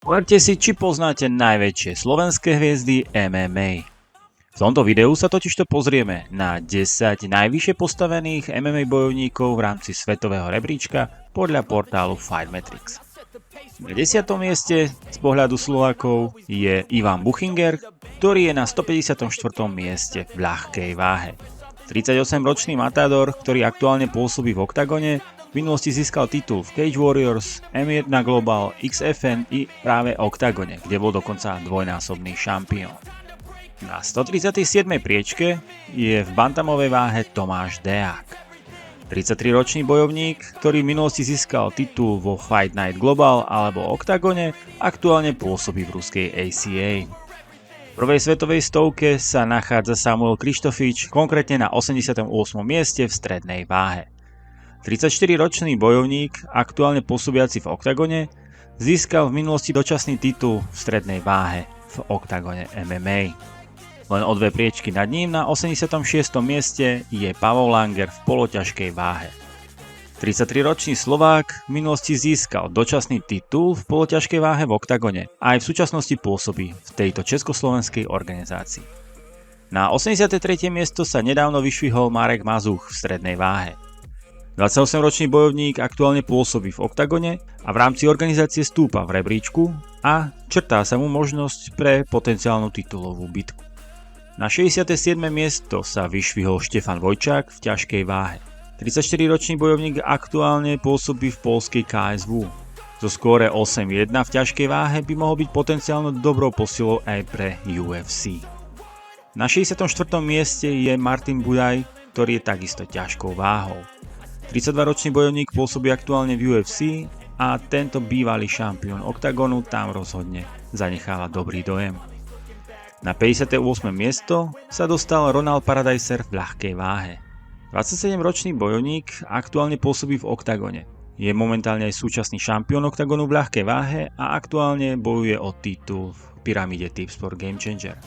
Povedzte si, či poznáte najväčšie slovenské hviezdy MMA. V tomto videu sa totižto pozrieme na 10 najvyššie postavených MMA bojovníkov v rámci svetového rebríčka podľa portálu Fightmetrics. Na 10. mieste z pohľadu Slovákov je Ivan Buchinger, ktorý je na 154. mieste v ľahkej váhe. 38-ročný matador, ktorý aktuálne pôsobí v oktagone, v minulosti získal titul v Cage Warriors, M1 Global, XFN i práve oktagone, kde bol dokonca dvojnásobný šampión. Na 137. priečke je v bantamovej váhe Tomáš Deák. 33-ročný bojovník, ktorý v minulosti získal titul vo Fight Night Global alebo oktagone, aktuálne pôsobí v ruskej ACA. V prvej svetovej stovke sa nachádza Samuel Krištofič, konkrétne na 88. mieste v strednej váhe. 34-ročný bojovník, aktuálne pôsobiaci v oktagone, získal v minulosti dočasný titul v strednej váhe v oktagone MMA. Len o dve priečky nad ním na 86. mieste je Pavol Langer v poloťažkej váhe. 33-ročný Slovák v minulosti získal dočasný titul v poloťažkej váhe v oktagone a aj v súčasnosti pôsobí v tejto československej organizácii. Na 83. miesto sa nedávno vyšvihol Marek Mazuch v strednej váhe. 28-ročný bojovník aktuálne pôsobí v oktagone a v rámci organizácie stúpa v rebríčku a črtá sa mu možnosť pre potenciálnu titulovú bitku. Na 67. miesto sa vyšvihol Štefan Vojčák v ťažkej váhe. 34-ročný bojovník aktuálne pôsobí v poľskej KSW. Zo skóre 8-1 v ťažkej váhe by mohol byť potenciálne dobrou posilou aj pre UFC. Na 64. mieste je Martin Budaj, ktorý je takisto ťažkou váhou. 32-ročný bojovník pôsobí aktuálne v UFC a tento bývalý šampión oktagonu tam rozhodne zanecháva dobrý dojem. Na 58. miesto sa dostal Ronald Paradiser v ľahkej váhe. 27-ročný bojovník aktuálne pôsobí v oktagone. Je momentálne aj súčasný šampión oktagonu v ľahkej váhe a aktuálne bojuje o titul v pyramíde Tipsport Game Changer.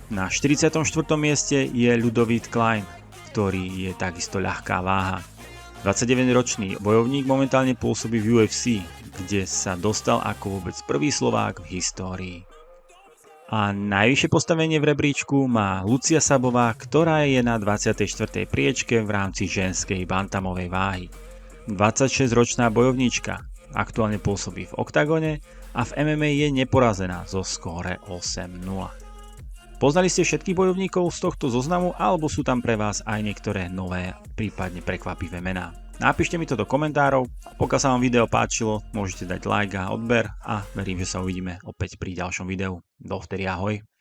Na 44. mieste je Ludovít Klein, ktorý je takisto ľahká váha. 29-ročný bojovník momentálne pôsobí v UFC, kde sa dostal ako vôbec prvý Slovák v histórii. A najvyššie postavenie v rebríčku má Lucia Sabová, ktorá je na 24. priečke v rámci ženskej bantamovej váhy. 26-ročná bojovníčka aktuálne pôsobí v oktagone a v MMA je neporazená zo skóre 8-0. Poznali ste všetkých bojovníkov z tohto zoznamu alebo sú tam pre vás aj niektoré nové, prípadne prekvapivé mená? Napíšte mi to do komentárov, pokiaľ sa vám video páčilo, môžete dať like a odber a verím, že sa uvidíme opäť pri ďalšom videu. Dovtedy ahoj.